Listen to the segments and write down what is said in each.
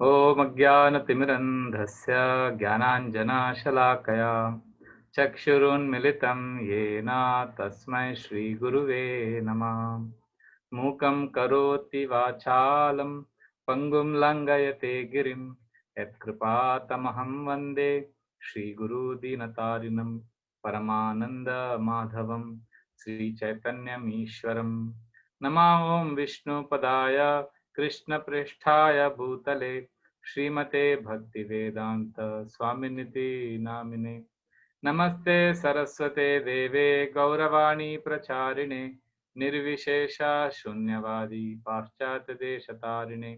ॐ अज्ञानतिमिरन्धस्य ज्ञानाञ्जनशलाकया चक्षुरुन्मिलितं येन तस्मै श्रीगुरुवे नमः। मूकं करोति वाचालं पङ्गुं लङ्घयते गिरिं यत्कृपातमहं वन्दे श्रीगुरुदीनतारिणं परमानन्दमाधवं श्रीचैतन्यमीश्वरं। नमो ॐ विष्णुपदाय कृष्णपृष्ठाय भूतले श्रीमते भक्तिवेदान्त स्वामिनिति नामिने। नमस्ते सरस्वते देवे गौरवाणी प्रचारिणे निर्विशेष शून्यवादी पाश्चात्यदेशतारिणे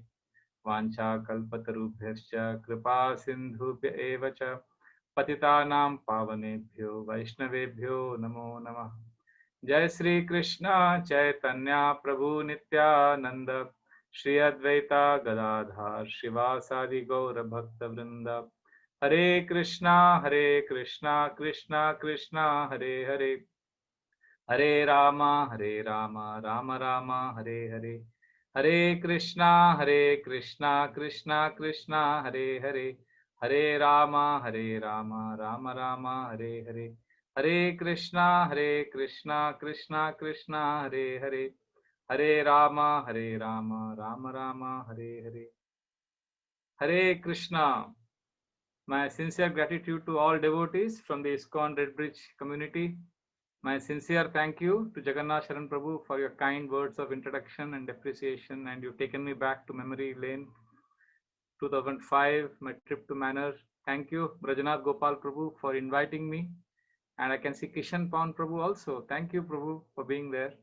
वाञ्छाकल्पतरुभ्यश्च कृपा सिन्धुभ्य एव च पतितानां पावनेभ्यो वैष्णवेभ्यो नमो नमः। जय श्री कृष्ण चैतन्य प्रभु नित्यानंद श्री अद्वैता गदाधर शिवासादि गौर भक्त वृंद। हरे कृष्णा कृष्णा कृष्णा हरे हरे, हरे राम राम राम हरे हरे। हरे कृष्णा कृष्णा कृष्णा हरे हरे, हरे राम राम राम हरे हरे। हरे कृष्णा कृष्णा कृष्णा हरे हरे, हरे राम राम राम हरे हरे। हरे Krishna. My sincere gratitude to all devotees from the ISKCON Red Bridge community. My sincere thank you to Jagannath Sharan Prabhu for your kind words of introduction and appreciation, and you've taken me back to memory lane 2005, my trip to Manor. Thank you, Brajanath Gopal Prabhu, for inviting me. And I can see Kishan Pawan Prabhu also. Thank you, Prabhu, for being there.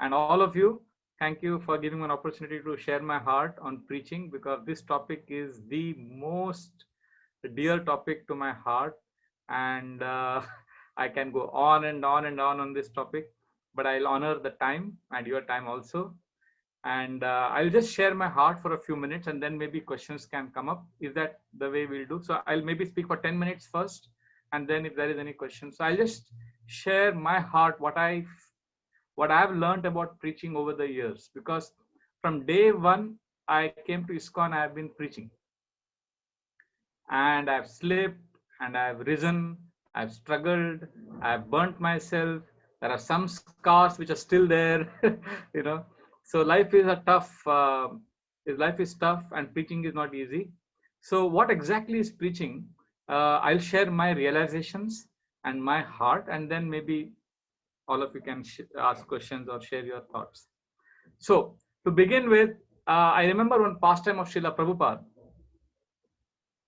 And all of you, thank you for giving me an opportunity to share my heart on preaching, because this topic is the most dear topic to my heart. And I can go on and on and on this topic, but I'll honor the time and your time also. And I'll just share my heart for a few minutes, and then maybe questions can come up. Is that the way we'll do? So I'll maybe speak for 10 minutes first, and then if there is any questions, so I'll just share my heart, what I've learned about preaching over the years. Because from day one I came to ISKCON, I've been preaching, and I've slipped and I've risen, I've struggled, I've burnt myself. There are some scars which are still there, you know. So life is a tough, life is tough, and preaching is not easy. So what exactly is preaching? I'll share my realizations and my heart, and then maybe all of you can ask questions or share your thoughts. So to begin with, I remember one pastime of Srila Prabhupada,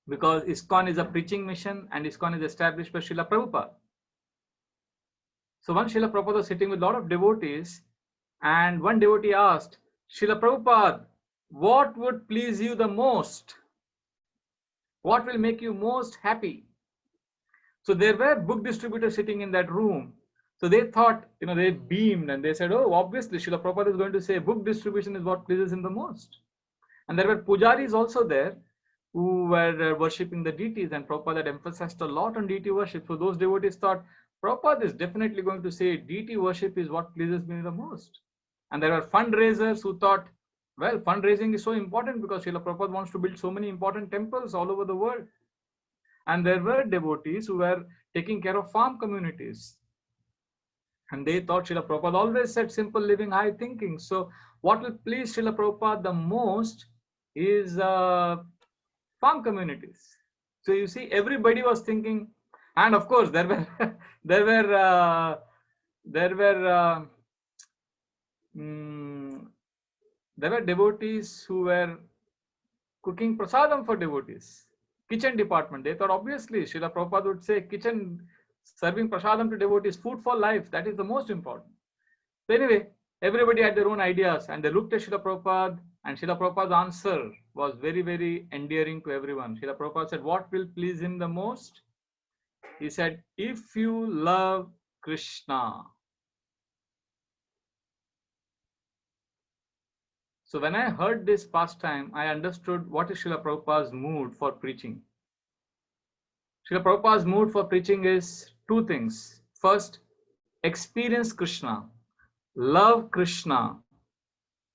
because ISKCON is a preaching mission and ISKCON is established by Srila Prabhupada. So once Srila Prabhupada was sitting with a lot of devotees, and one devotee asked, Srila Prabhupada, what would please you the most? What will make you most happy? So there were book distributors sitting in that room. So they thought, they beamed and they said, oh, obviously Srila Prabhupada is going to say book distribution is what pleases him the most. And there were pujaris also there who were worshipping the deities, and Prabhupada had emphasized a lot on deity worship. So those devotees thought, Prabhupada is definitely going to say deity worship is what pleases me the most. And there were fundraisers who thought, well, fundraising is so important because Srila Prabhupada wants to build so many important temples all over the world. And there were devotees who were taking care of farm communities. And they thought Srila Prabhupada always said simple living, high thinking. So what will please Srila Prabhupada the most is farm communities. So you see, everybody was thinking, and of course there were there were devotees who were cooking prasadam for devotees. Kitchen department, they thought obviously Srila Prabhupada would say kitchen serving prasadam to devotees, food for life, that is the most important. So anyway, everybody had their own ideas, and they looked at Srila Prabhupada, and Srila Prabhupada's answer was very, very endearing to everyone. Srila Prabhupada said, what will please him the most? He said, if you love Krishna. So when I heard this pastime, I understood what is Srila Prabhupada's mood for preaching. Srila Prabhupada's mood for preaching is two things. First, experience Krishna, love Krishna,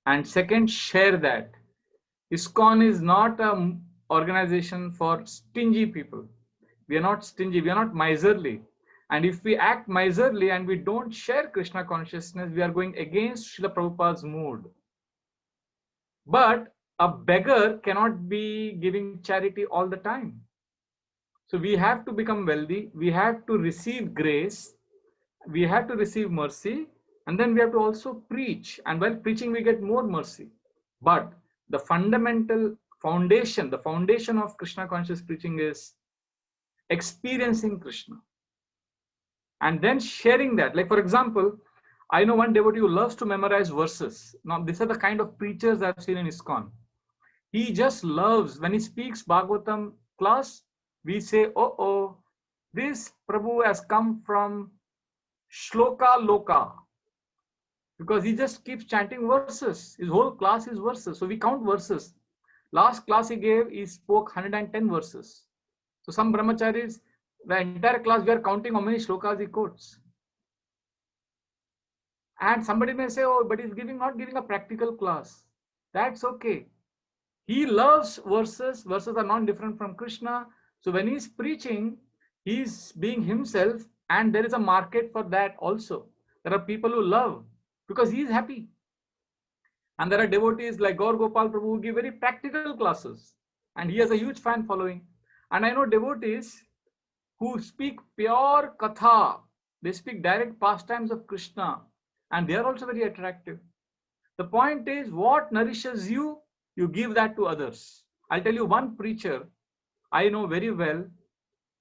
and second, share that. ISKCON is not an organization for stingy people. We are not stingy, we are not miserly. And if we act miserly and we don't share Krishna consciousness, we are going against Srila Prabhupada's mood. But a beggar cannot be giving charity all the time. So we have to become wealthy, we have to receive grace, we have to receive mercy, and then we have to also preach. And while preaching, we get more mercy. But the fundamental foundation, the foundation of Krishna conscious preaching is experiencing Krishna and then sharing that. Like, for example, I know one devotee who loves to memorize verses. Now, these are the kind of preachers I've seen in ISKCON. He just loves, when he speaks Bhagavatam class, we say, oh, this Prabhu has come from Shloka Loka. Because he just keeps chanting verses. His whole class is verses. So we count verses. Last class he gave, he spoke 110 verses. So some brahmacharis, the entire class, we are counting how many shlokas he quotes. And somebody may say, oh, but he's not giving a practical class. That's okay. He loves verses. Verses are not different from Krishna. So when he's preaching, he's being himself, and there is a market for that also. There are people who love because he is happy. And there are devotees like Gaur Gopal Prabhu who give very practical classes, and he has a huge fan following. And I know devotees who speak pure katha. They speak direct pastimes of Krishna, and they are also very attractive. The point is, what nourishes you, you give that to others. I'll tell you one preacher I know very well.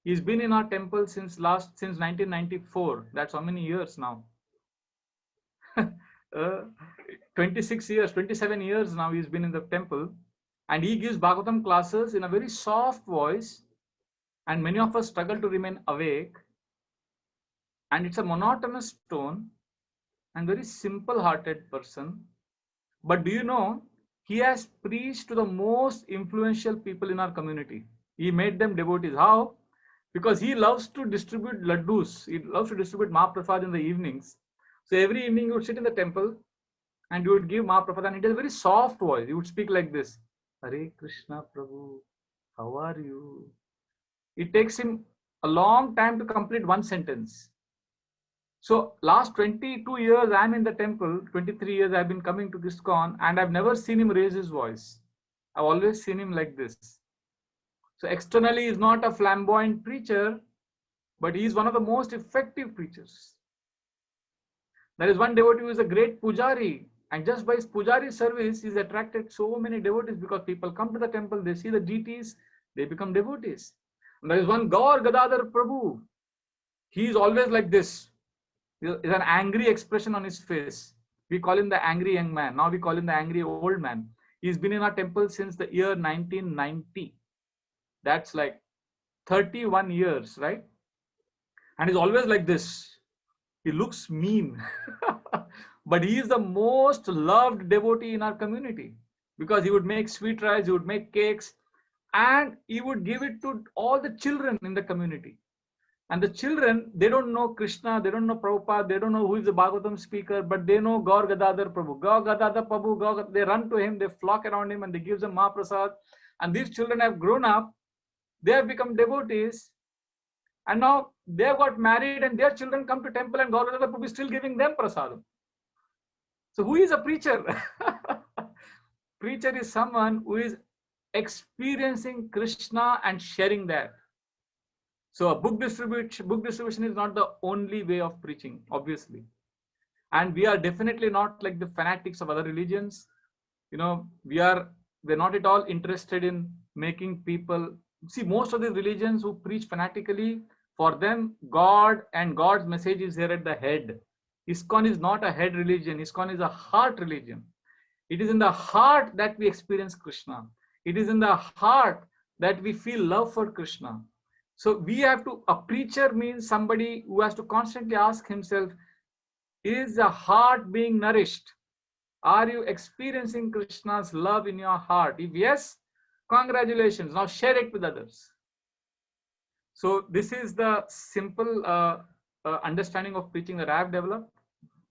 He's been in our temple since 1994. That's how many years now? 26 years, 27 years now he's been in the temple, and he gives Bhagavatam classes in a very soft voice, and many of us struggle to remain awake, and it's a monotonous tone and very simple hearted person. But do you know, he has preached to the most influential people in our community. He made them devotees. How? Because he loves to distribute laddus. He loves to distribute Mahaprasad in the evenings. So every evening he would sit in the temple and you would give Mahaprabhu, and it is a very soft voice. You would speak like this: Hare Krishna Prabhu, how are you? It takes him a long time to complete one sentence. So last 22 years I'm in the temple, 23 years I've been coming to ISKCON, and I've never seen him raise his voice. I've always seen him like this. So externally he's not a flamboyant preacher, but he's one of the most effective preachers. There is one devotee who is a great pujari, and just by his pujari service, he's attracted so many devotees, because people come to the temple, they see the deities, they become devotees. And there is one Gaur Gadadhar Prabhu. He is always like this. There's an angry expression on his face. We call him the angry young man. Now we call him the angry old man. He's been in our temple since the year 1990. That's like 31 years, right? And he's always like this. He looks mean. But he is the most loved devotee in our community, because he would make sweet rice, he would make cakes, and he would give it to all the children in the community. And the children, they don't know Krishna, they don't know Prabhupada, they don't know who is the Bhagavatam speaker, but they know Gaur Gadadhar Prabhu. Gaur Gadadhar Prabhu, they run to him, they flock around him, and they give them Mahaprasad. And these children have grown up, they have become devotees, and now they have got married, and their children come to temple, and Gaur Gadadhar Prabhu is still giving them prasadam. So who is a preacher? Preacher is someone who is experiencing Krishna and sharing that. So a book distribution is not the only way of preaching, obviously. And we are definitely not like the fanatics of other religions. You know, we're not at all interested in making people see. Most of the religions who preach fanatically, for them, God and God's message is here at the head. ISKCON is not a head religion. ISKCON is a heart religion. It is in the heart that we experience Krishna. It is in the heart that we feel love for Krishna. So we have to, a preacher means somebody who has to constantly ask himself, is the heart being nourished? Are you experiencing Krishna's love in your heart? If yes, congratulations. Now share it with others. So this is the simple understanding of preaching that I have developed,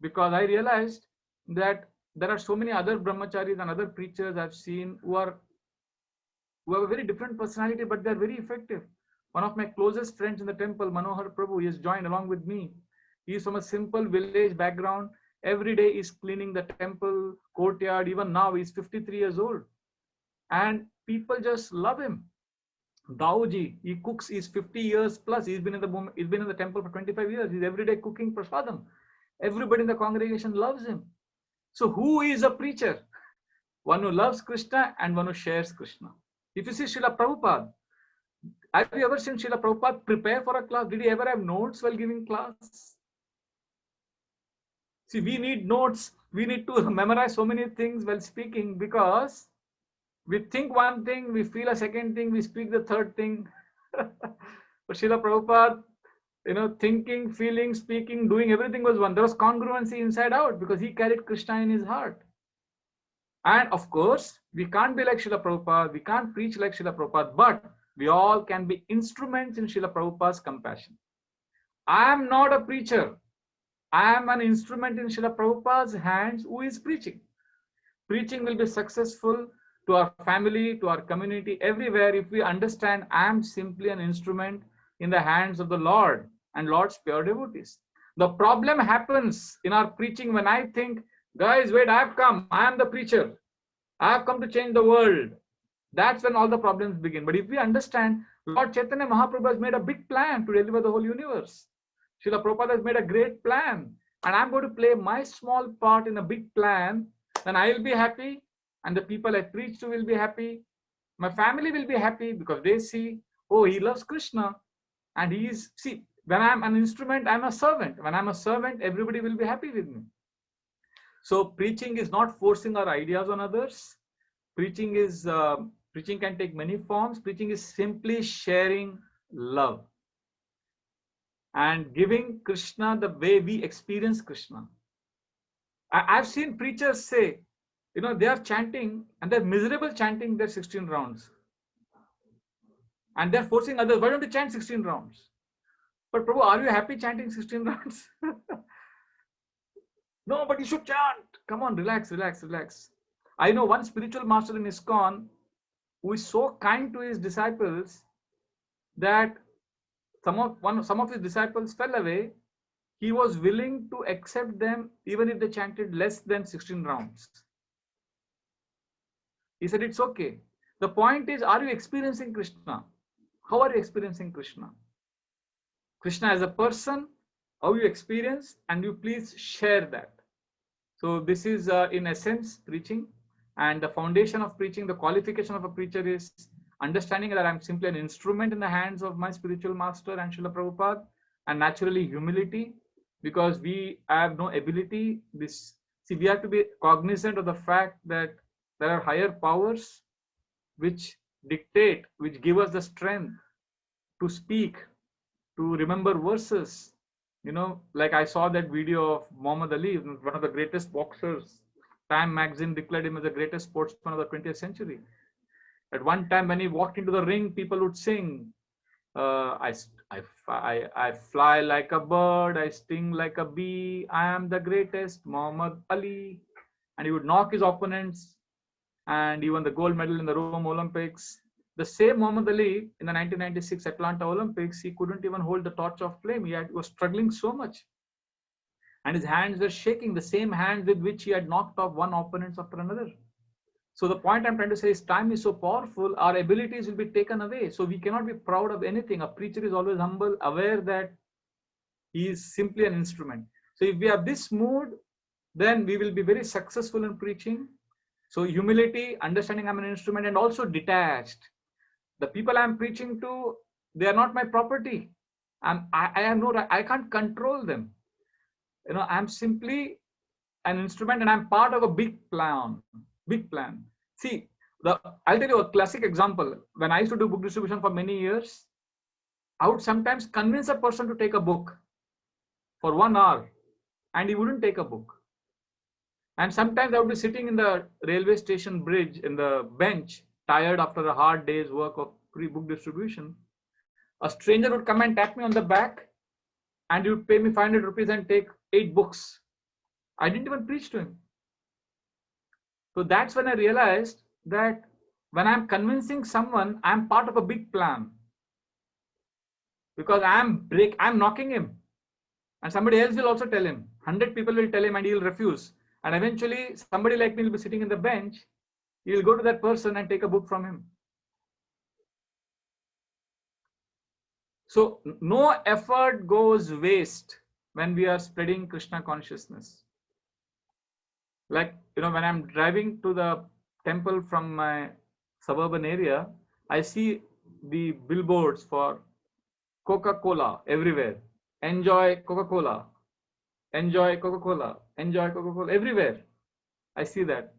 because I realized that there are so many other brahmacharis and other preachers I've seen who are who have a very different personality, but they're very effective. One of my closest friends in the temple, Manohar Prabhu, he has joined along with me. He is from a simple village background. Every day he's cleaning the temple courtyard. Even now he's 53 years old. And people just love him. Daoji, he cooks, he's 50 years plus. He's been in the temple for 25 years. He's every day cooking prasadam. Everybody in the congregation loves him. So who is a preacher? One who loves Krishna and one who shares Krishna. If you see Srila Prabhupada, have you ever seen Srila Prabhupada prepare for a class? Did he ever have notes while giving class? See, we need notes. We need to memorize so many things while speaking because we think one thing, we feel a second thing, we speak the third thing. But Srila Prabhupada, thinking, feeling, speaking, doing, everything was one. There was congruency inside out because he carried Krishna in his heart. And of course, we can't be like Srila Prabhupada, we can't preach like Srila Prabhupada, but we all can be instruments in Srila Prabhupada's compassion. I am not a preacher. I am an instrument in Srila Prabhupada's hands who is preaching. Preaching will be successful to our family, to our community, everywhere if we understand I am simply an instrument in the hands of the Lord and Lord's pure devotees. The problem happens in our preaching when I think, guys, wait, I have come. I am the preacher. I have come to change the world. That's when all the problems begin. But if we understand, Lord Chaitanya Mahaprabhu has made a big plan to deliver the whole universe. Srila Prabhupada has made a great plan. And I'm going to play my small part in a big plan. Then I will be happy. And the people I preach to will be happy. My family will be happy because they see, oh, he loves Krishna. And he is, see, when I'm an instrument, I'm a servant. When I'm a servant, everybody will be happy with me. So preaching is not forcing our ideas on others. Preaching can take many forms. Preaching is simply sharing love and giving Krishna the way we experience Krishna. I've seen preachers say, they are chanting and they're miserable chanting their 16 rounds. And they're forcing others, why don't you chant 16 rounds? But Prabhu, are you happy chanting 16 rounds? No, but you should chant. Come on, relax. I know one spiritual master in ISKCON who is so kind to his disciples that some of his disciples fell away. He was willing to accept them even if they chanted less than 16 rounds. He said, it's okay. The point is, are you experiencing Krishna? How are you experiencing Krishna? Krishna as a person, how you experience, and you please share that. So this is in essence preaching, and the foundation of preaching, the qualification of a preacher is understanding that I'm simply an instrument in the hands of my spiritual master and Srila Prabhupada, and naturally humility, because we have no ability. We have to be cognizant of the fact that there are higher powers which dictate, which give us the strength to speak, to remember verses. Like I saw that video of Muhammad Ali, one of the greatest boxers. Time magazine declared him as the greatest sportsman of the 20th century. At one time, when he walked into the ring, people would sing, I fly like a bird, I sting like a bee, I am the greatest, Muhammad Ali. And he would knock his opponents, and he won the gold medal in the Rome Olympics. The same Muhammad Ali in the 1996 Atlanta Olympics, he couldn't even hold the torch of flame. He was struggling so much. And his hands were shaking, the same hands with which he had knocked off one opponent after another. So the point I'm trying to say is time is so powerful, our abilities will be taken away. So we cannot be proud of anything. A preacher is always humble, aware that he is simply an instrument. So if we have this mood, then we will be very successful in preaching. So humility, understanding I'm an instrument, and also detached. The people I'm preaching to, they are not my property. I can't control them. I'm simply an instrument, and I'm part of a big plan. See, I'll tell you a classic example. When I used to do book distribution for many years, I would sometimes convince a person to take a book for 1 hour, and he wouldn't take a book. And sometimes I would be sitting in the railway station bridge in the bench, tired after a hard day's work of pre-book distribution. A stranger would come and tap me on the back, and he would pay me 500 rupees and take 8 books. I didn't even preach to him. So that's when I realized that when I'm convincing someone, I'm part of a big plan. Because I'm knocking him. And somebody else will also tell him. 100 people will tell him and he'll refuse. And eventually somebody like me will be sitting in the bench. He will go to that person and take a book from him. So no effort goes waste when we are spreading Krishna consciousness. Like, when I'm driving to the temple from my suburban area, I see the billboards for Coca-Cola everywhere. Enjoy Coca-Cola. Enjoy Coca-Cola. Enjoy Coca-Cola everywhere. I see that.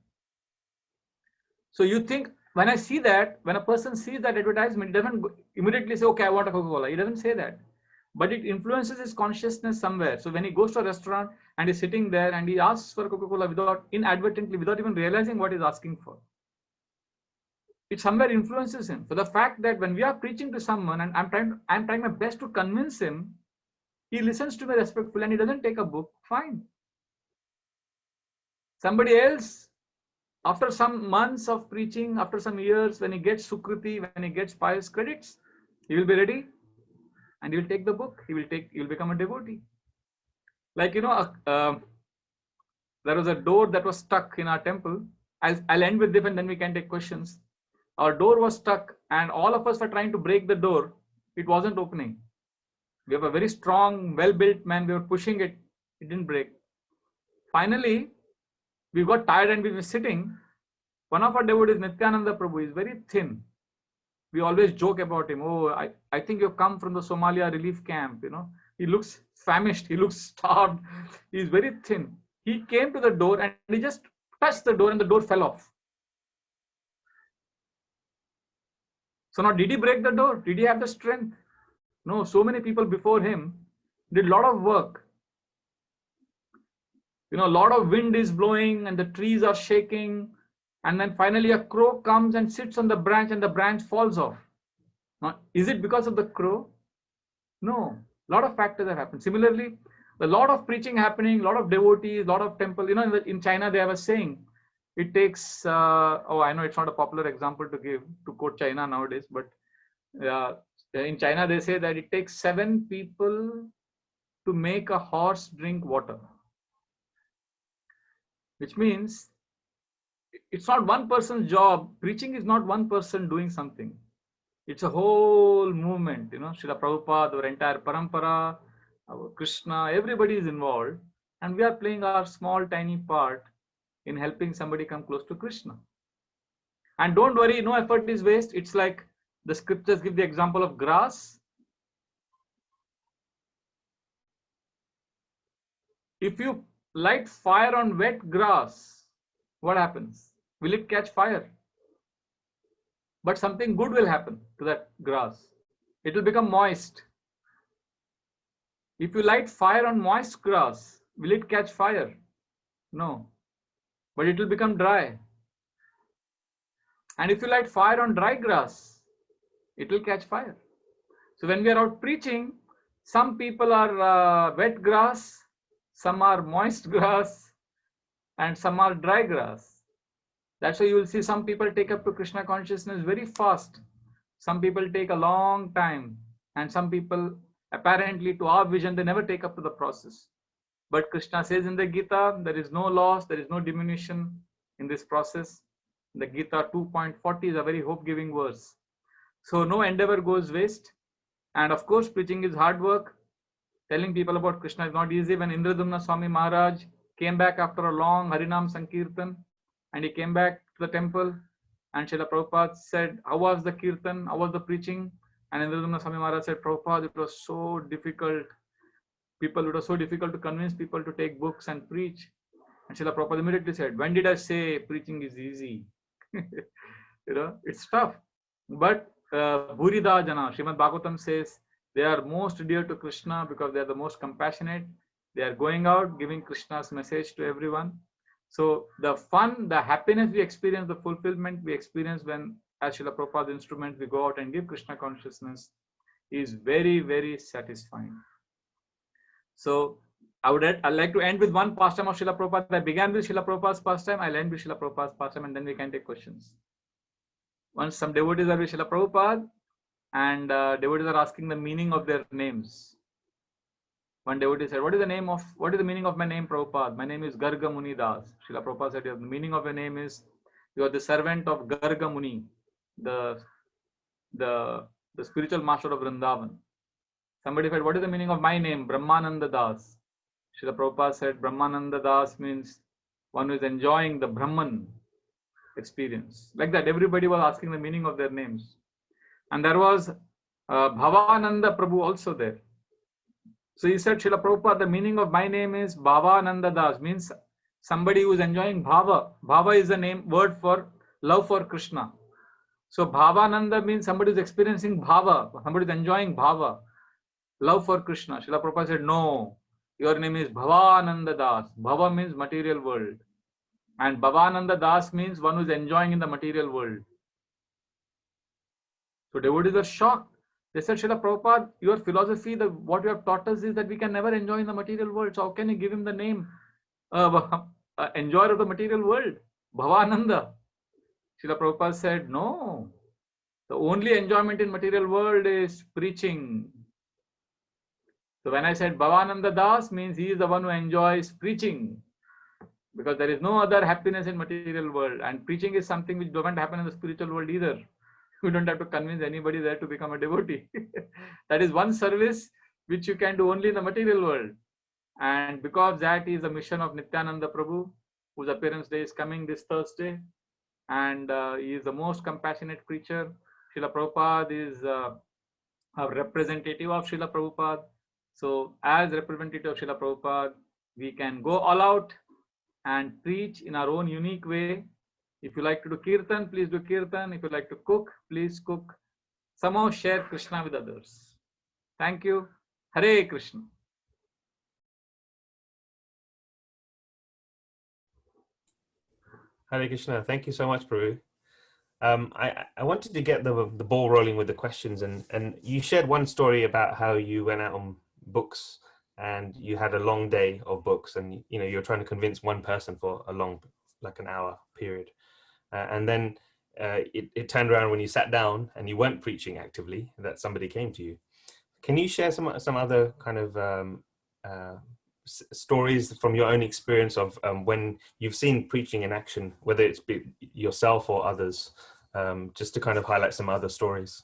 So you think, when I see that, when a person sees that advertisement, he doesn't immediately say, okay, I want a Coca-Cola. He doesn't say that. But it influences his consciousness somewhere. So when he goes to a restaurant and he's sitting there and he asks for Coca-Cola inadvertently, without even realizing what he's asking for, it somewhere influences him. So the fact that when we are preaching to someone and I'm trying my best to convince him, he listens to me respectfully and he doesn't take a book, fine. Somebody else, after some months of preaching, after some years, when he gets Sukriti, when he gets pious credits, he will be ready and he will take the book. He will become a devotee. Like, there was a door that was stuck in our temple. I'll end with this and then we can take questions. Our door was stuck and all of us were trying to break the door. It wasn't opening. We have a very strong, well-built man. We were pushing it. It didn't break. Finally, we got tired and we were sitting. One of our devotees, Nityananda Prabhu, is very thin. We always joke about him. Oh, I think you've come from the Somalia relief camp. He looks famished. He looks starved. He's very thin. He came to the door and he just touched the door and the door fell off. So now, did he break the door? Did he have the strength? No, so many people before him did a lot of work. A lot of wind is blowing and the trees are shaking. And then finally a crow comes and sits on the branch and the branch falls off. Now, is it because of the crow? No, a lot of factors have happened. Similarly, a lot of preaching happening, a lot of devotees, a lot of temple. In China, they have a saying, it takes, I know it's not a popular example to quote China nowadays, but in China, they say that it takes 7 people to make a horse drink water. Which means it's not one person's job. Preaching is not one person doing something. It's a whole movement. Srila Prabhupada, our entire parampara, our Krishna, everybody is involved. And we are playing our small, tiny part in helping somebody come close to Krishna. And don't worry, no effort is waste. It's like the scriptures give the example of grass. If you light fire on wet grass, what happens? Will it catch fire? But something good will happen to that grass. It will become moist. If you light fire on moist grass, will it catch fire? No. But it will become dry. And if you light fire on dry grass, it will catch fire. So when we are out preaching, some people are wet grass, some are moist grass, and some are dry grass. That's why you will see some people take up to Krishna consciousness very fast. Some people take a long time. And some people, apparently to our vision, they never take up to the process. But Krishna says in the Gita, there is no loss, there is no diminution in this process. The Gita 2.40 is a very hope-giving verse. So no endeavor goes waste. And of course, preaching is hard work. Telling people about Krishna is not easy. When Indradumna Swami Maharaj came back after a long Harinam Sankirtan, and he came back to the temple, and Srila Prabhupada said, how was the Kirtan? How was the preaching? And Indradumna Swami Maharaj said, Prabhupada, it was so difficult. It was so difficult to convince people to take books and preach. And Srila Prabhupada immediately said, when did I say preaching is easy? It's tough. But Bhurida Jana, Srimad Bhagavatam says, they are most dear to Krishna because they are the most compassionate. They are going out, giving Krishna's message to everyone. So the fun, the happiness we experience, the fulfillment we experience when, as Srila Prabhupada's instrument, we go out and give Krishna consciousness is very, very satisfying. So I'd like to end with one pastime of Srila Prabhupada. I began with Srila Prabhupada's pastime. I'll end with Srila Prabhupada's pastime and then we can take questions. Once some devotees are with Srila Prabhupada, and devotees are asking the meaning of their names. One devotee said, what is the meaning of my name, Prabhupada? My name is Garga Muni Das. Srila Prabhupada said, the meaning of your name is, you are the servant of Garga Muni, the spiritual master of Vrindavan. Somebody said, what is the meaning of my name, Brahmananda Das? Srila Prabhupada said, Brahmananda Das means one who is enjoying the Brahman experience. Like that, everybody was asking the meaning of their names. And there was Bhavananda Prabhu also there. So he said, Srila Prabhupada, the meaning of my name is Bhavananda Das, means somebody who is enjoying Bhava. Bhava is the word for love for Krishna. So Bhavananda means somebody is experiencing Bhava, somebody is enjoying Bhava, love for Krishna. Srila Prabhupada said, no, your name is Bhavananda Das. Bhava means material world. And Bhavananda Das means one who is enjoying in the material world. So devotees were shocked. They said, Srila Prabhupada, your philosophy, what you have taught us is that we can never enjoy in the material world. So how can you give him the name, enjoyer of the material world, Bhavananda? Srila Prabhupada said, no, the only enjoyment in material world is preaching. So when I said Bhavananda Das, means he is the one who enjoys preaching, because there is no other happiness in material world, and preaching is something which doesn't happen in the spiritual world either. You don't have to convince anybody there to become a devotee. That is one service which you can do only in the material world. And because that is the mission of Nityananda Prabhu, whose appearance day is coming this Thursday, and he is the most compassionate preacher. Srila Prabhupada is a representative of Srila Prabhupada. So as representative of Srila Prabhupada, we can go all out and preach in our own unique way. If you like to do kirtan, please do kirtan. If you like to cook, please cook. Somehow share Krishna with others. Thank you. Hare Krishna. Hare Krishna. Thank you so much, Prabhu. I wanted to get the ball rolling with the questions, and you shared one story about how you went out on books and you had a long day of books, and you're trying to convince one person for a long, like an hour period. And then it turned around when you sat down and you weren't preaching actively, that somebody came to you. Can you share some other kind of stories from your own experience of when you've seen preaching in action, whether it's yourself or others, just to kind of highlight some other stories?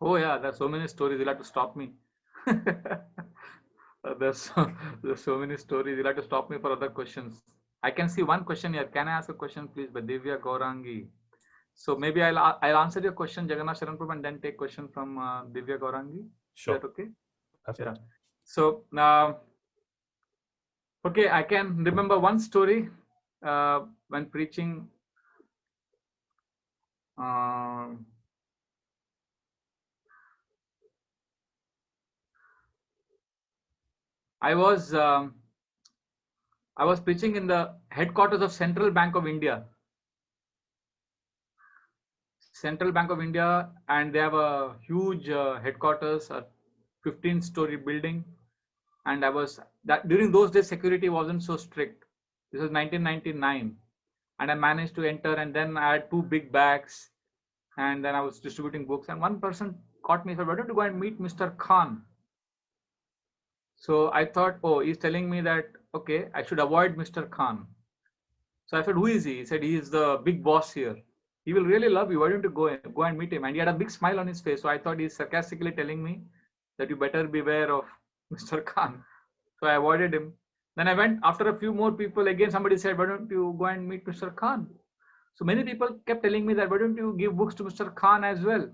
Oh yeah, there's so many stories. You'll have to stop me. There's so many stories. You'll have to stop me for other questions. I can see one question here. Can I ask a question, please, by Divya Gaurangi? So maybe I'll answer your question, Jagannath Sharan Prabhu, and then take question from Divya Gaurangi. Sure. Is that okay? Perfect. Yeah. So okay, I can remember one story when preaching. I was preaching in the headquarters of Central Bank of India. Central Bank of India, and they have a huge headquarters, a 15-story building. And during those days, security wasn't so strict. This was 1999, and I managed to enter. And then I had 2 big bags, and then I was distributing books. And one person caught me and said, "Why don't you go and meet Mr. Khan?" So I thought, oh, he's telling me that, okay, I should avoid Mr. Khan. So I said, who is he? He said, he is the big boss here. He will really love you. Why don't you go and meet him? And he had a big smile on his face. So I thought he's sarcastically telling me that you better beware of Mr. Khan. So I avoided him. Then I went after a few more people. Again, somebody said, why don't you go and meet Mr. Khan? So many people kept telling me that, why don't you give books to Mr. Khan as well?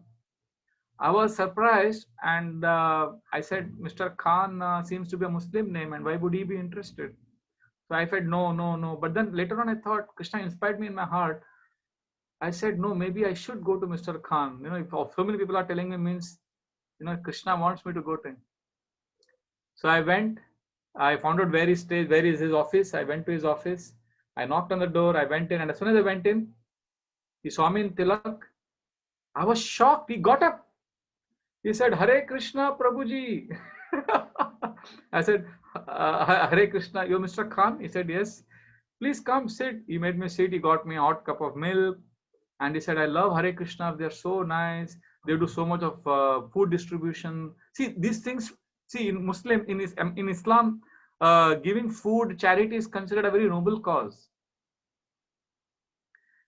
I was surprised, and I said, Mr. Khan seems to be a Muslim name, and why would he be interested? So I said, no. But then later on, I thought, Krishna inspired me in my heart. I said, no, maybe I should go to Mr. Khan. If so many people are telling me, means, Krishna wants me to go to him. So I went. I found out where he stays, where is his office. I went to his office. I knocked on the door. I went in, and as soon as I went in, he saw me in tilak. I was shocked. He got up. He said, Hare Krishna, Prabhuji. I said, Hare Krishna, you're Mr. Khan? He said, yes. Please come sit. He made me sit. He got me a hot cup of milk. And he said, I love Hare Krishna. They're so nice. They do so much of food distribution. See, these things, see, in Islam, giving food, charity is considered a very noble cause.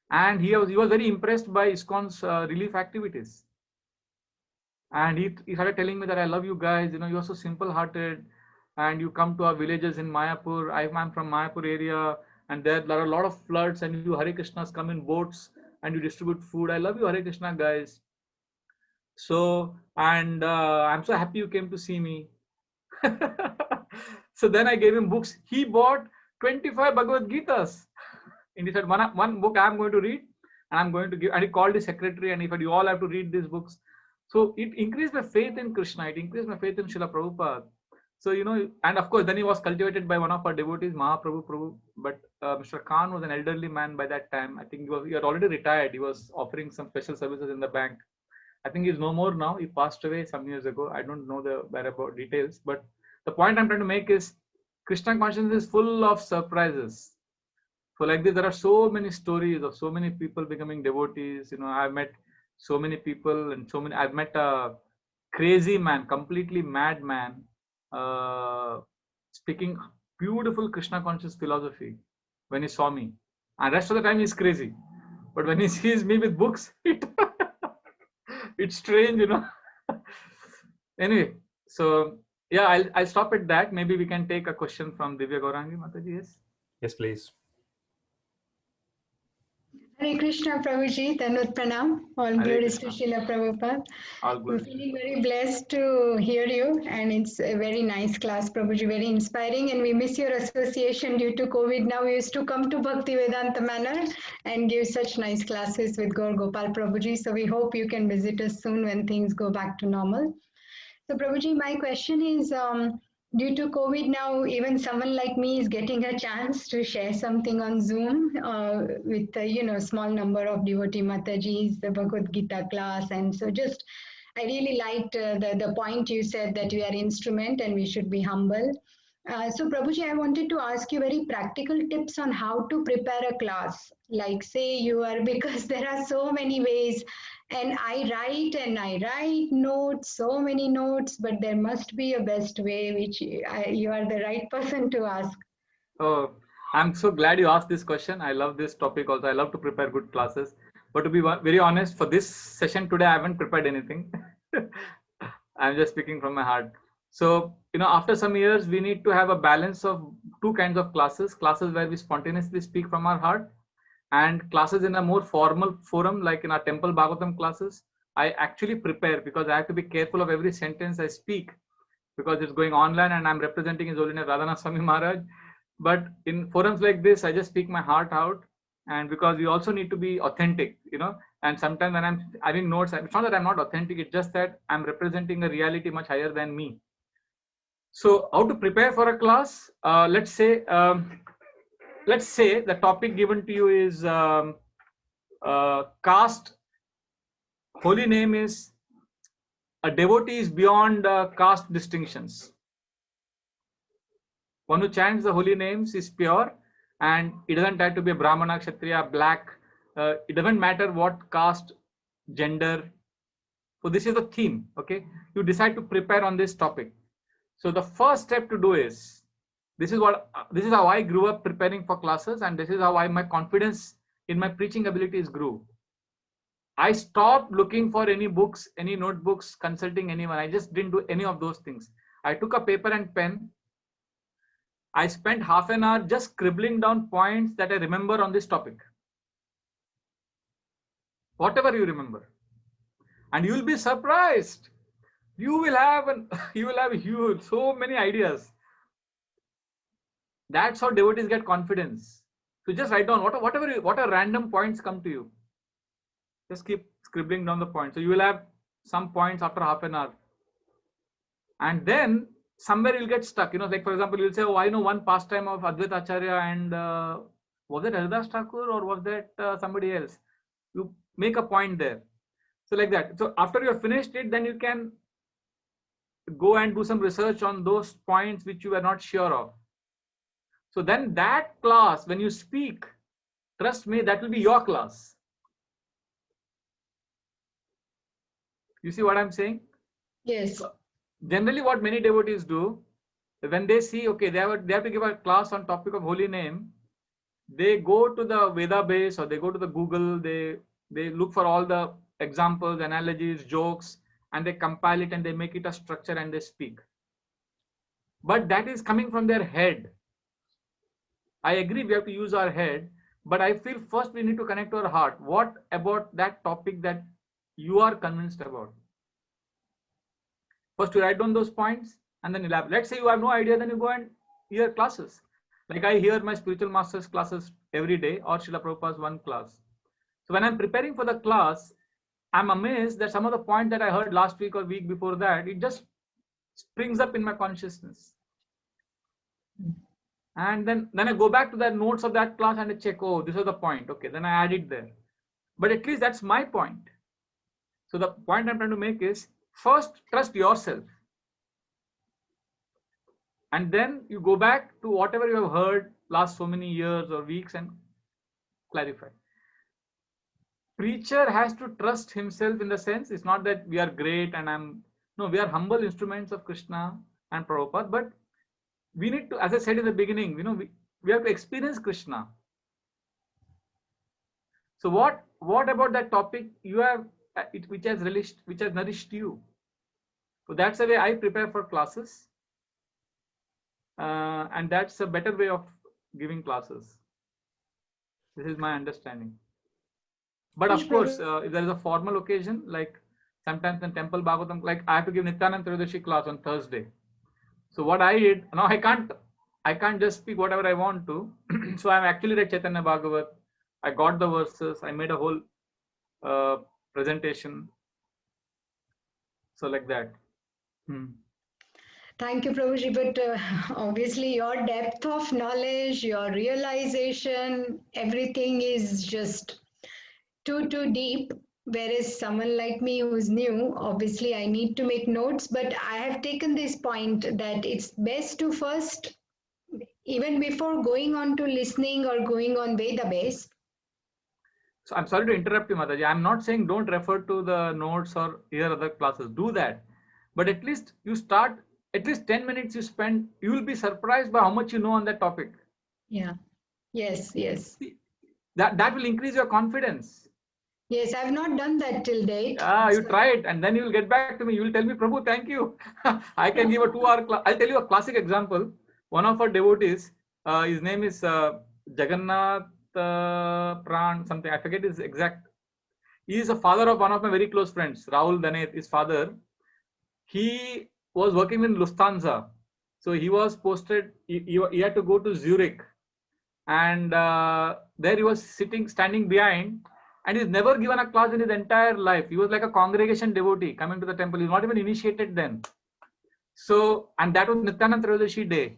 And he was very impressed by ISKCON's relief activities. And he started telling me that I love you guys, you're so simple hearted, and you come to our villages in Mayapur. I'm from Mayapur area, and there are a lot of floods, and you Hare Krishnas come in boats and you distribute food. I love you, Hare Krishna guys. So, and I'm so happy you came to see me. So then I gave him books. He bought 25 Bhagavad Gitas. And he said, one book I'm going to read, and I'm going to give. And he called his secretary, and he said, you all have to read these books. So it increased my faith in Krishna. It increased my faith in Srila Prabhupada. So, and of course, then he was cultivated by one of our devotees, Mahaprabhu Prabhu. But Mr. Khan was an elderly man by that time. I think he had already retired. He was offering some special services in the bank. I think he's no more now. He passed away some years ago. I don't know the whereabouts details. But the point I'm trying to make is Krishna consciousness is full of surprises. So like this, there are so many stories of so many people becoming devotees. I've met so many people and I've met a crazy man, completely mad man, speaking beautiful Krishna conscious philosophy when he saw me. And rest of the time he's crazy. But when he sees me with books, it's strange, Anyway, so yeah, I'll stop at that. Maybe we can take a question from Divya Gaurangi Mataji. Yes? Yes, please. Hare Krishna, Prabhuji, Tanut Pranam. All glories to Srila Prabhupada. We're feeling very blessed to hear you, and it's a very nice class, Prabhuji, very inspiring. And we miss your association due to COVID. Now we used to come to Bhakti Vedanta Manor and give such nice classes with Gaur Gopal Prabhuji. So we hope you can visit us soon when things go back to normal. So Prabhuji, my question is, due to COVID now, even someone like me is getting a chance to share something on Zoom with small number of devotee Matajis, the Bhagavad Gita class. And so I really liked the point you said that we are instrument and we should be humble. So Prabhuji, I wanted to ask you very practical tips on how to prepare a class. Like say because there are so many ways, and I write notes, so many notes, but there must be a best way, which you are the right person to ask. Oh, I'm so glad you asked this question. I love this topic also. I love to prepare good classes. But to be very honest, for this session today, I haven't prepared anything. I'm just speaking from my heart. So, after some years, we need to have a balance of two kinds of classes where we spontaneously speak from our heart, and classes in a more formal forum, like in our temple Bhagavatam classes. I actually prepare because I have to be careful of every sentence I speak because it's going online and I'm representing His Holiness Radhanath Swami Maharaj. But in forums like this, I just speak my heart out, and because we also need to be authentic, and sometimes when I'm having notes, it's not that I'm not authentic, it's just that I'm representing a reality much higher than me. So how to prepare for a class? Let's say the topic given to you is caste. Holy name is a devotee is beyond caste distinctions. One who chants the holy names is pure, and it doesn't have to be a Brahmana, Kshatriya, black. It doesn't matter what caste, gender. So this is the theme. Okay, you decide to prepare on this topic. So the first step to do is, this is how I grew up preparing for classes, and this is how my confidence in my preaching abilities grew. I stopped looking for any books, any notebooks, consulting anyone. I just didn't do any of those things. I took a paper and pen. I spent half an hour just scribbling down points that I remember on this topic. Whatever you remember. And you will be surprised. You will have huge, so many ideas. That's how devotees get confidence. So just write down what are random points come to you. Just keep scribbling down the points. So you will have some points after half an hour. And then somewhere you'll get stuck. Like for example, you'll say, oh, I know one pastime of Advaita Acharya, and was it Haridas Thakur or was that somebody else? You make a point there. So like that. So after you're finished it, then you can go and do some research on those points which you are not sure of. So then that class, when you speak, trust me, that will be your class. You see what I'm saying? Yes. So generally, what many devotees do, when they see, okay, they have to give a class on topic of holy name, they go to the Veda base or they go to the Google, they look for all the examples, analogies, jokes, and they compile it and they make it a structure and they speak. But that is coming from their head. I agree we have to use our head, but I feel first we need to connect to our heart. What about that topic that you are convinced about? First you write down those points and then elaborate. Let's say you have no idea, then you go and hear classes. Like I hear my spiritual masters classes every day or Srila Prabhupada's one class. So when I'm preparing for the class, I'm amazed that some of the points that I heard last week or week before that, it just springs up in my consciousness. And then I go back to the notes of that class and I check, oh, this is the point. Okay, then I add it there. But at least that's my point. So the point I'm trying to make is, first trust yourself. And then you go back to whatever you have heard last so many years or weeks and clarify. Preacher has to trust himself in the sense, it's not that we are great and we are humble instruments of Krishna and Prabhupada, but we need to, as I said in the beginning, we have to experience Krishna. So what about that topic you have, which has nourished you? So that's the way I prepare for classes. And that's a better way of giving classes. This is my understanding. But of course, if there is a formal occasion, like sometimes in Temple Bhagavatam, like I have to give Nityananda Triyodashi class on Thursday. So what I did, now I can't just speak whatever I want to. So I'm actually read Chaitanya Bhagavat. I got the verses. I made a whole presentation. So like that. Thank you, Prabhuji. But obviously your depth of knowledge, your realization, everything is just too deep. Whereas someone like me who's new, obviously I need to make notes, but I have taken this point that it's best to first, even before going on to listening or going on Veda base. So I'm sorry to interrupt you, Mataji. I'm not saying don't refer to the notes or hear other classes. Do that. But at least you start, at least 10 minutes you spend, you will be surprised by how much you know on that topic. Yeah. Yes. That will increase your confidence. Yes, I've not done that till date. You try it and then you will get back to me. You will tell me, Prabhu, thank you. I can give a 2-hour class. I'll tell you a classic example. One of our devotees, his name is Jagannath Pran, something. I forget his exact. He is a father of one of my very close friends, Rahul Danet, his father. He was working in Lufthansa. So he was posted, he had to go to Zurich. And there he was standing behind. And he's never given a class in his entire life. He was like a congregation devotee coming to the temple. He's not even initiated then. So, and that was Nityananda Triyodashi day.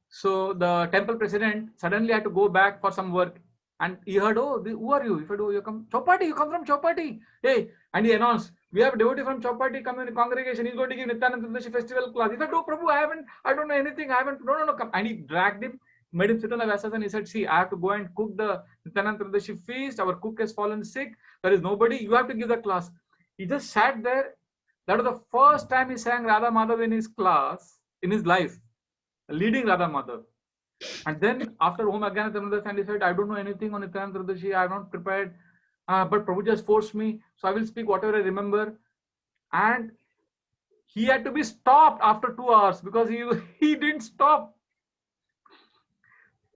So the temple president suddenly had to go back for some work. And he heard, oh, who are you? He said, oh, you come Chowpatty, you come from Chowpatty. Hey, and he announced, we have a devotee from Chowpatty coming in congregation. He's going to give Nityananda Triyodashi festival class. He said, oh, Prabhu, I don't know anything. No, come. And he dragged him, made him sit on the Vasas and he said, see, I have to go and cook the Nityananda Triyodashi feast. Our cook has fallen sick. There is nobody. You have to give the class. He just sat there. That was the first time he sang Radha Madhav in his class, in his life, leading Radha Madhav. And then after Om Ajnana Tamil, he said, I don't know anything on Nityananda Triyodashi. I have not prepared. But Prabhu just forced me. So I will speak whatever I remember. And he had to be stopped after 2 hours because he didn't stop.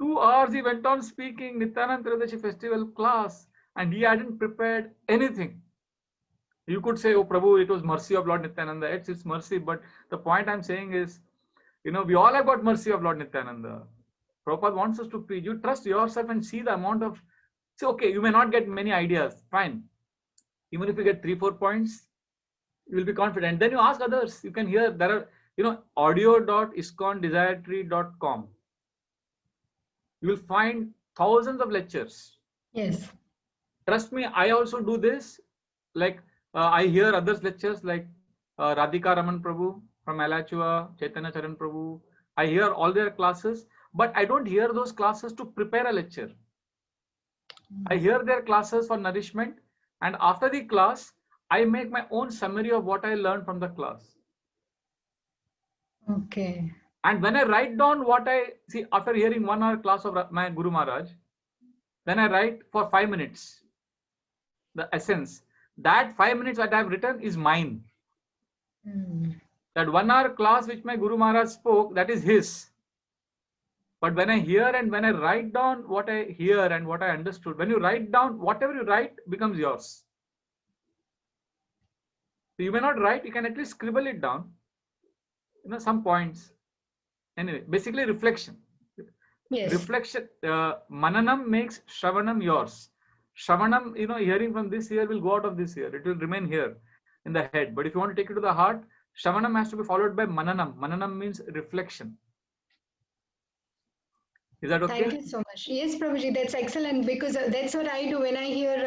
2 hours he went on speaking Nityananda Triyodashi festival class and he hadn't prepared anything. You could say, oh Prabhu, it was mercy of Lord Nityananda. It's mercy. But the point I'm saying is, we all have got mercy of Lord Nityananda. Prabhupada wants us to preach. You trust yourself and see the amount of, okay, you may not get many ideas. Fine. Even if you get 3-4 points, you will be confident. Then you ask others. You can hear, there are, audio.iskondesiretree.com. You will find thousands of lectures. Yes. Trust me, I also do this. Like I hear others' lectures like Radhika Raman Prabhu from Alachua, Chaitanya Charan Prabhu. I hear all their classes, but I don't hear those classes to prepare a lecture. I hear their classes for nourishment, and after the class, I make my own summary of what I learned from the class. Okay. And when I write down what I see after hearing 1 hour class of my Guru Maharaj, then I write for 5 minutes the essence. That 5 minutes that I have written is mine. That 1 hour class which my Guru Maharaj spoke, that is his. But when I hear and when I write down what I hear and what I understood, when you write down, whatever you write becomes yours. So you may not write, you can at least scribble it down, some points. Anyway, basically reflection. Yes. Reflection, mananam makes shravanam yours. Shravanam, hearing from this ear will go out of this ear. It will remain here in the head. But if you want to take it to the heart, shravanam has to be followed by mananam. Mananam means reflection. Is that okay? Thank you so much. Yes, Prabhuji, that's excellent, because that's what I do when I hear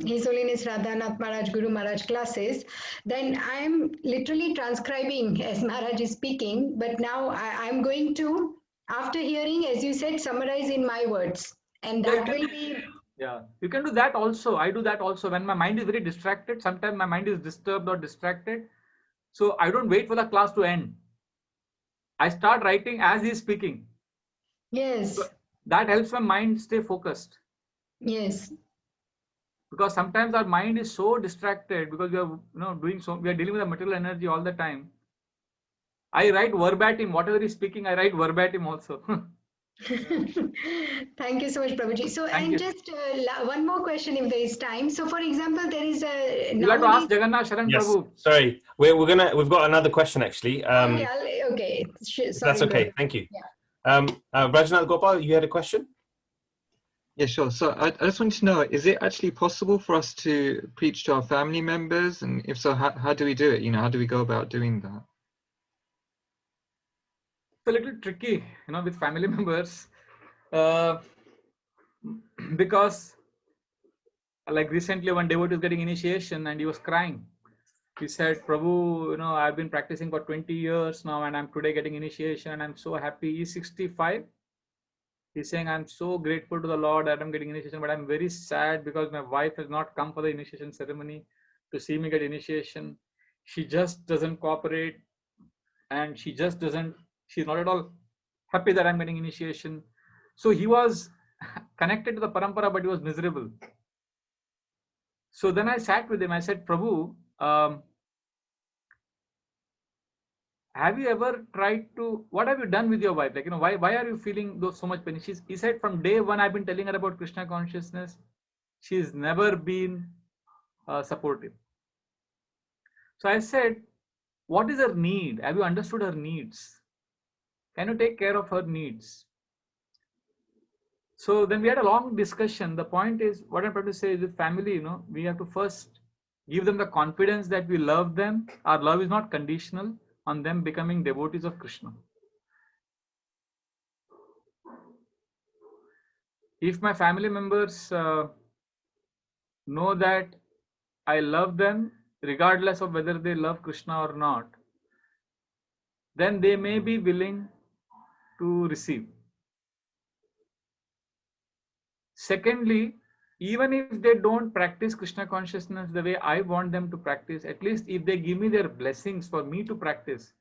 His Holiness Radhanath Maharaj, Guru Maharaj classes. Then I'm literally transcribing as Maharaj is speaking, but now I'm going to, after hearing, as you said, summarize in my words. And that will be... Yeah, you can do that also. I do that also. When my mind is very distracted, sometimes my mind is disturbed or distracted. So I don't wait for the class to end. I start writing as he's speaking. Yes. So that helps my mind stay focused. Yes. Because sometimes our mind is so distracted because we are we are dealing with the material energy all the time. I write verbatim, whatever he's speaking, I write verbatim also. Thank you so much, Prabhuji. So, just one more question if there is time. So, for example, there is a... You'll have to ask Jagannath Sharan Prabhu. Sorry, we've got another question actually. Okay. Sorry, that's okay. Thank you. Yeah. Rajnath Gopal, you had a question? Yeah, sure. So I just wanted to know, is it actually possible for us to preach to our family members? And if so, how do we do it? How do we go about doing that? It's a little tricky, with family members. Because like recently one devotee was getting initiation and he was crying. He said, Prabhu, I've been practicing for 20 years now and I'm today getting initiation and I'm so happy. He's 65. He's saying, I'm so grateful to the Lord that I'm getting initiation, but I'm very sad because my wife has not come for the initiation ceremony to see me get initiation. She just doesn't cooperate and she's not at all happy that I'm getting initiation. So he was connected to the parampara, but he was miserable. So then I sat with him. I said, Prabhu, have you ever tried to, what have you done with your wife? Like, why are you feeling so much pain? He said, from day one, I've been telling her about Krishna consciousness. She's never been supportive. So I said, what is her need? Have you understood her needs? Can you take care of her needs? So then we had a long discussion. The point is, what I'm trying to say is with family, we have to first give them the confidence that we love them. Our love is not conditional on them becoming devotees of Krishna. If my family members know that I love them, regardless of whether they love Krishna or not, then they may be willing to receive. Secondly, even if they don't practice Krishna consciousness the way I want them to practice, at least if they give me their blessings for me to practice,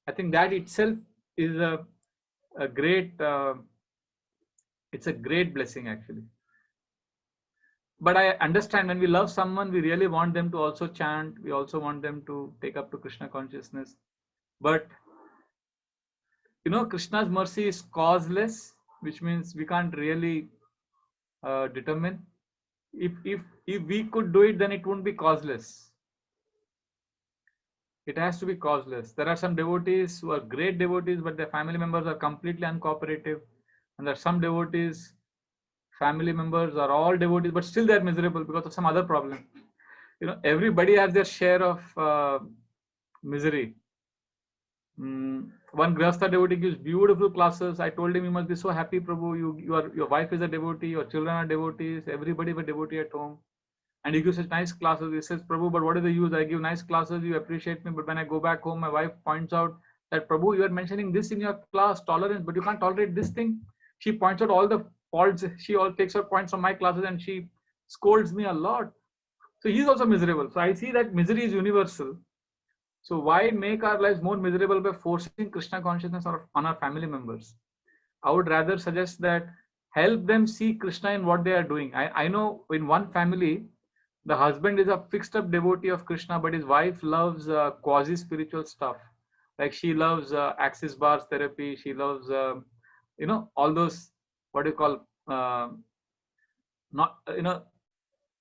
I think that itself is a great, it's a great blessing actually. But I understand when we love someone, we really want them to also chant. We also want them to take up to Krishna consciousness. But, Krishna's mercy is causeless, which means we can't really determine. If we could do it, then it wouldn't be causeless. It has to be causeless. There are some devotees who are great devotees, but their family members are completely uncooperative. And there are some devotees, family members are all devotees, but still they're miserable because of some other problem. Everybody has their share of misery. One Grihastha devotee gives beautiful classes. I told him, you must be so happy, Prabhu. Your wife is a devotee, your children are devotees, everybody is a devotee at home. And he gives such nice classes. He says, Prabhu, but what is the use? I give nice classes, you appreciate me, but when I go back home, my wife points out that, Prabhu, you are mentioning this in your class, tolerance, but you can't tolerate this thing. She points out all the faults. She all takes out points from my classes and she scolds me a lot. So So he's also miserable. So I see that misery is universal. So why make our lives more miserable by forcing Krishna consciousness on our family members? I would rather suggest that help them see Krishna in what they are doing. I know in one family, the husband is a fixed up devotee of Krishna, but his wife loves quasi spiritual stuff. Like she loves axis bars therapy. She loves, all those, what do you call,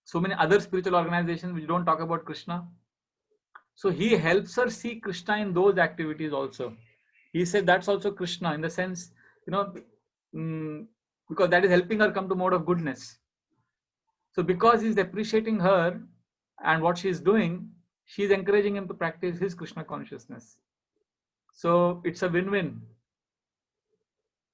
so many other spiritual organizations which don't talk about Krishna. So he helps her see Krishna in those activities also. He said that's also Krishna in the sense, because that is helping her come to mode of goodness. So because he's appreciating her and what she's doing, she's encouraging him to practice his Krishna consciousness. So it's a win-win.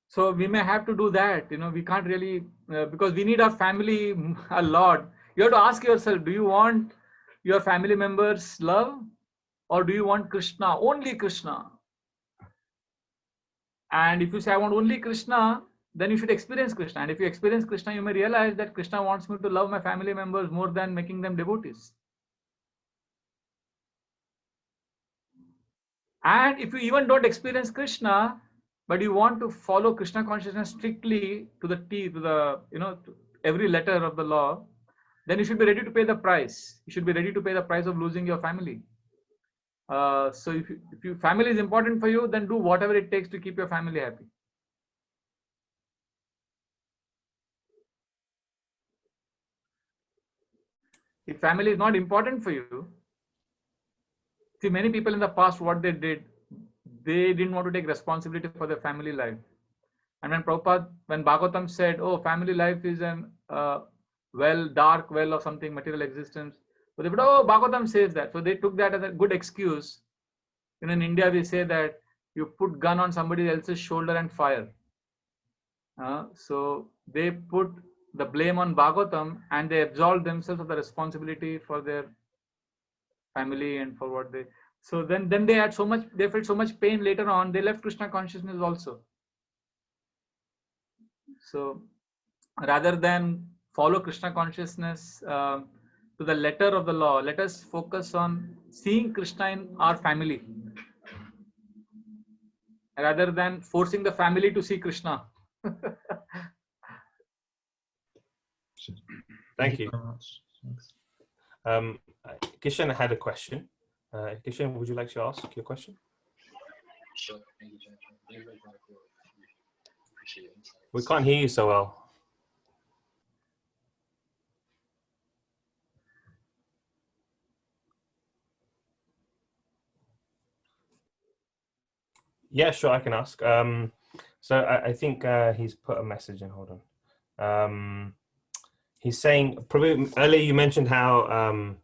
So we may have to do that. We can't really, because we need our family a lot. You have to ask yourself, do you want your family members' love, or do you want Krishna, only Krishna? And if you say, I want only Krishna, then you should experience Krishna. And if you experience Krishna, you may realize that Krishna wants me to love my family members more than making them devotees. And if you even don't experience Krishna, but you want to follow Krishna consciousness strictly to the T, to the, to every letter of the law, then you should be ready to pay the price. You should be ready to pay the price of losing your family. So if your family is important for you, then do whatever it takes to keep your family happy. If family is not important for you, see, many people in the past, what they did, they didn't want to take responsibility for their family life. And when Bhagavatam said, oh, family life is an dark well of something, material existence. So they said, oh, Bhagavatam says that. So they took that as a good excuse. In India, we say that you put gun on somebody else's shoulder and fire. So they put the blame on Bhagavatam and they absolved themselves of the responsibility for their family and for what they. So then they had they felt so much pain later on. They left Krishna consciousness also. So rather than follow Krishna consciousness to the letter of the law, let us focus on seeing Krishna in our family, rather than forcing the family to see Krishna. Thank you. Very much. Thanks. Kishan had a question. Kishan, would you like to ask your question? Sure. Thank you, Jonathan. Very, very wonderful. Appreciate it. We can't hear you so well. Yeah, sure, I can ask. So I think he's put a message in. Hold on. He's saying, Prabhu, earlier you mentioned how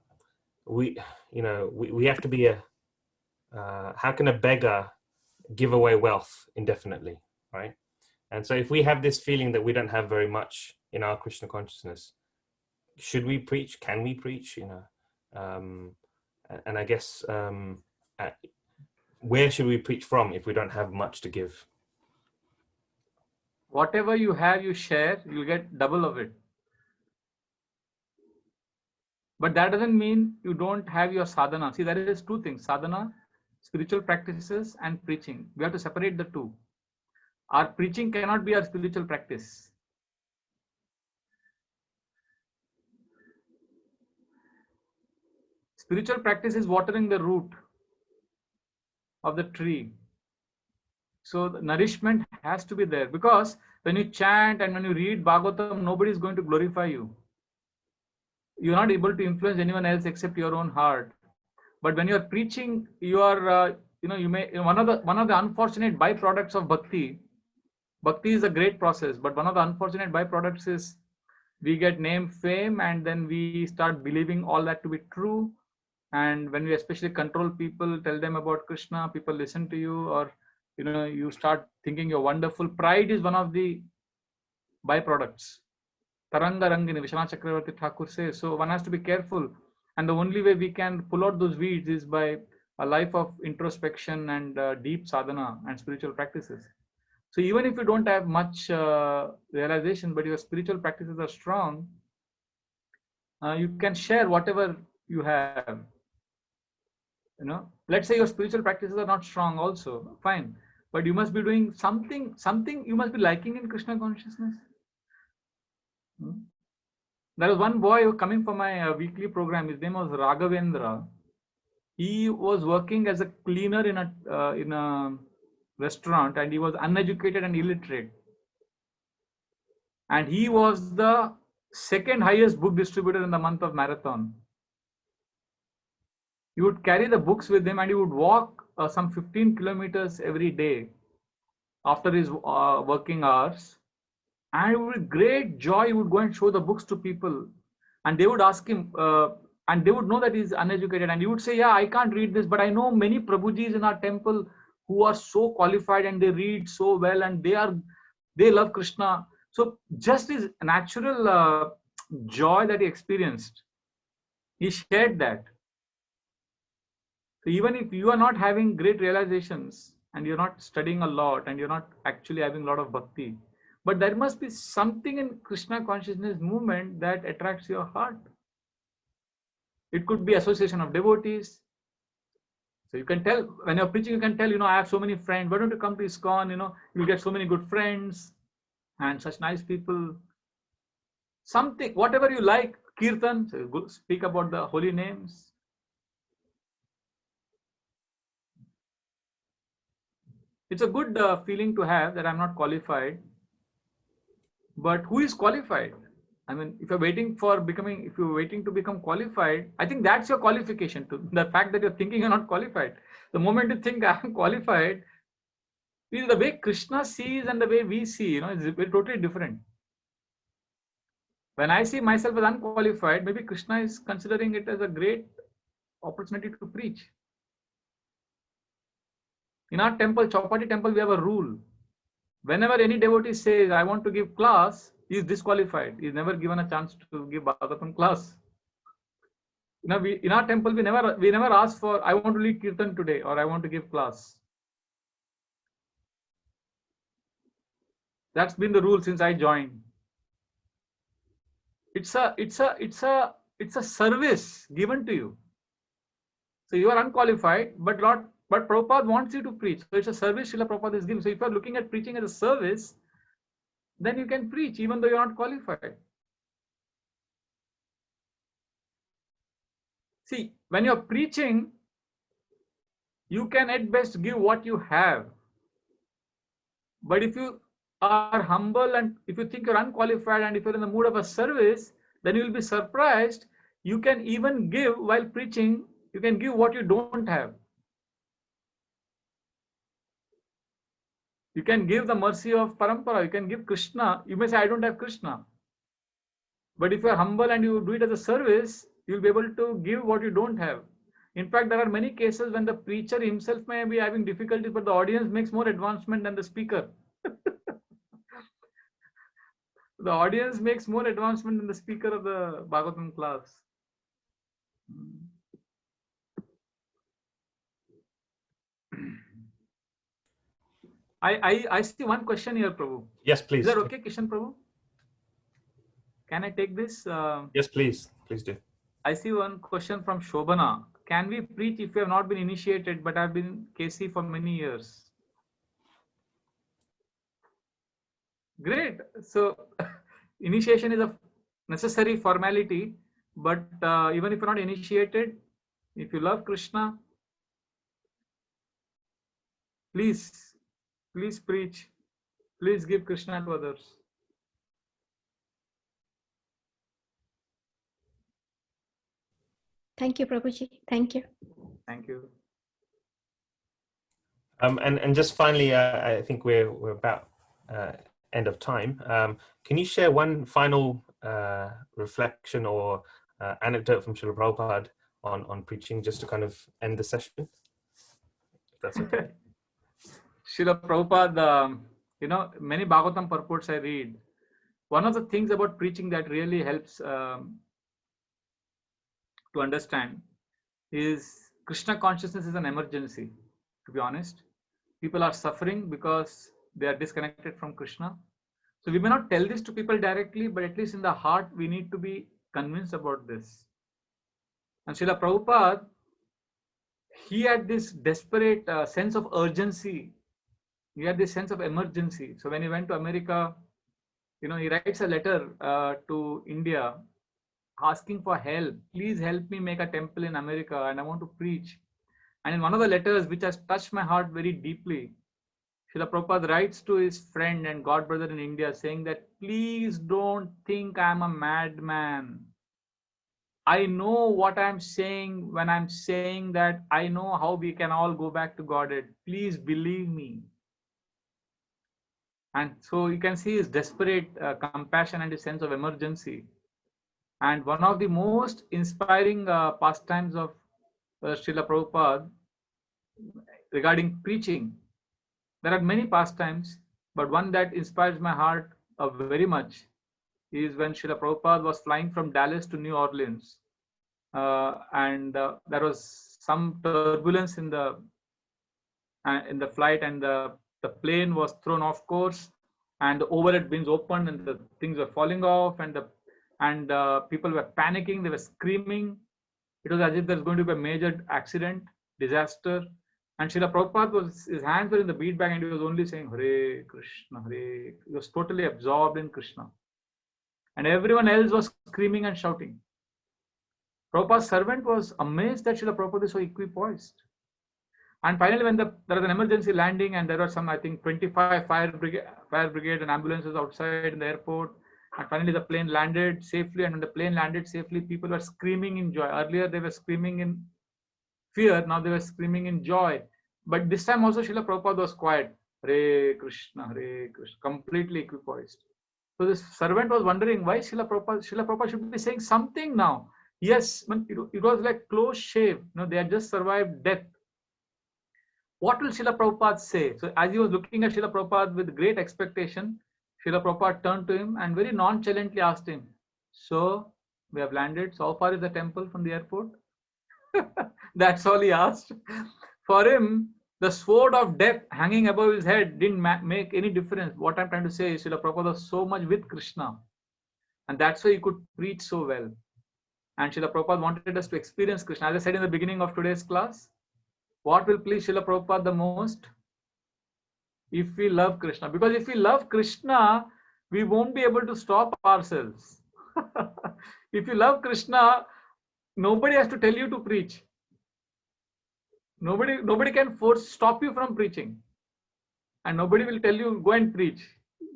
we have to be how can a beggar give away wealth indefinitely, right? And so if we have this feeling that we don't have very much in our Krishna consciousness, should we preach? Can we preach? And I guess where should we preach from if we don't have much to give? Whatever you have, you share, you'll get double of it. But that doesn't mean you don't have your sadhana. See, there is two things: sadhana, spiritual practices, and preaching. We have to separate the two. Our preaching cannot be our spiritual practice. Spiritual practice is watering the root of the tree. So the nourishment has to be there, because when you chant and when you read Bhagavatam, nobody is going to glorify you. You're not able to influence anyone else except your own heart. But when you're preaching, you are, you may, one of the unfortunate byproducts of bhakti is a great process, but one of the unfortunate byproducts is we get name, fame, and then we start believing all that to be true. And when we especially control people, tell them about Krishna, people listen to you, or you start thinking you're wonderful. Pride is one of the byproducts. Taranga Rangini, Vishwanath Chakravarti Thakur says. So one has to be careful. And the only way we can pull out those weeds is by a life of introspection and deep sadhana and spiritual practices. So even if you don't have much realization, but your spiritual practices are strong, You can share whatever you have. You know, let's say your spiritual practices are not strong also, fine. But you must be doing something you must be liking in Krishna consciousness. There was one boy coming for my weekly program. His name was Raghavendra. He was working as a cleaner in a restaurant, and he was uneducated and illiterate. And he was the second highest book distributor in the month of Marathon. He would carry the books with him, and he would walk some 15 kilometers every day after his working hours. And with great joy, he would go and show the books to people. And they would ask him, and they would know that he's uneducated. And he would say, yeah, I can't read this, but I know many Prabhujis in our temple who are so qualified and they read so well and they love Krishna. So just his natural joy that he experienced, he shared that. So even if you are not having great realizations and you're not studying a lot and you're not actually having a lot of bhakti, but there must be something in Krishna consciousness movement that attracts your heart. It could be association of devotees. So you can tell, when you're preaching, you can tell, you know, I have so many friends. Why don't you come to ISKCON? You know, you'll get so many good friends and such nice people. Something, whatever you like, kirtan, so speak about the holy names. It's a good feeling to have that I'm not qualified. But who is qualified? I mean, if you're waiting to become qualified, I think that's your qualification. To the fact that you're thinking you're not qualified. The moment you think I'm qualified, the way Krishna sees and the way we see, you know, is totally different. When I see myself as unqualified, maybe Krishna is considering it as a great opportunity to preach. In our temple, Chowpatty temple, we have a rule. Whenever any devotee says, I want to give class, he is disqualified. He is never given a chance to give Bhagavatam class. You know, in our temple, we never ask for, I want to lead kirtan today or I want to give class. That's been the rule since I joined. It's a service given to you. So you are unqualified, but Prabhupada wants you to preach. So it's a service Srila Prabhupada is giving. So if you are looking at preaching as a service, then you can preach even though you're not qualified. See, when you're preaching, you can at best give what you have. But if you are humble and if you think you're unqualified and if you're in the mood of a service, then you will be surprised. You can even give while preaching, you can give what you don't have. You can give the mercy of Parampara, you can give Krishna. You may say, I don't have Krishna. But if you're humble and you do it as a service, you'll be able to give what you don't have. In fact, there are many cases when the preacher himself may be having difficulties, but the audience makes more advancement than the speaker. The audience makes more advancement than the speaker of the Bhagavatam class. I see one question here, Prabhu. Yes, please. Is that okay, Kishan Prabhu? Can I take this? Yes, please. Please do. I see one question from Shobana. Can we preach if we have not been initiated but have been KC for many years? Great. So initiation is a necessary formality, but even if you're not initiated, if you love Krishna, please preach. Please give Krishna to others. Thank you, Prabhuji. Thank you. Thank you. And just finally, I think we're about end of time. Can you share one final reflection or anecdote from Srila Prabhupada on preaching, just to kind of end the session? If that's okay. Srila Prabhupada, you know, many Bhagavatam purports I read. One of the things about preaching that really helps to understand is Krishna consciousness is an emergency, to be honest. People are suffering because they are disconnected from Krishna. So we may not tell this to people directly, but at least in the heart, we need to be convinced about this. And Srila Prabhupada, he had this desperate sense of urgency. He had this sense of emergency. So when he went to America, he writes a letter to India asking for help. Please help me make a temple in America and I want to preach. And in one of the letters which has touched my heart very deeply, Srila Prabhupada writes to his friend and godbrother in India saying that, please don't think I'm a madman. I know what I'm saying when I'm saying that I know how we can all go back to Godhead. Please believe me. And so you can see his desperate compassion and his sense of emergency. And one of the most inspiring pastimes of Srila Prabhupada regarding preaching, there are many pastimes, but one that inspires my heart very much is when Srila Prabhupada was flying from Dallas to New Orleans. And there was some turbulence in the flight, and the plane was thrown off course, and the overhead bins opened and the things were falling off, and people were panicking, they were screaming. It was as if there's going to be a major accident, disaster. And Srila Prabhupada his hands were in the bead bag and he was only saying Hare Krishna, Hare. He was totally absorbed in Krishna. And everyone else was screaming and shouting. Prabhupada's servant was amazed that Srila Prabhupada is so equipoised. And finally, when there was an emergency landing and there were some, I think, 25 fire brigade and ambulances outside in the airport. And finally, the plane landed safely. And when the plane landed safely, people were screaming in joy. Earlier, they were screaming in fear. Now they were screaming in joy. But this time also, Srila Prabhupada was quiet. Hare Krishna, Hare Krishna, completely equipoised. So this servant was wondering why Srila Prabhupada should be saying something now. Yes, it was like close shave. They had just survived death. What will Srila Prabhupada say? So as he was looking at Srila Prabhupada with great expectation, Srila Prabhupada turned to him and very nonchalantly asked him, so we have landed. So how far is the temple from the airport? That's all he asked. For him, the sword of death hanging above his head didn't make any difference. What I'm trying to say is Srila Prabhupada was so much with Krishna. And that's why he could preach so well. And Srila Prabhupada wanted us to experience Krishna. As I said in the beginning of today's class, what will please Srila Prabhupada the most? If we love Krishna. Because if we love Krishna, we won't be able to stop ourselves. If you love Krishna, nobody has to tell you to preach. Nobody can stop you from preaching. And nobody will tell you, go and preach.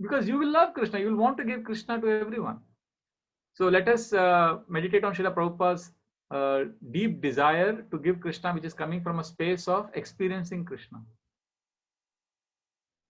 Because you will love Krishna. You will want to give Krishna to everyone. So let us meditate on Srila Prabhupada's deep desire to give Krishna, which is coming from a space of experiencing Krishna.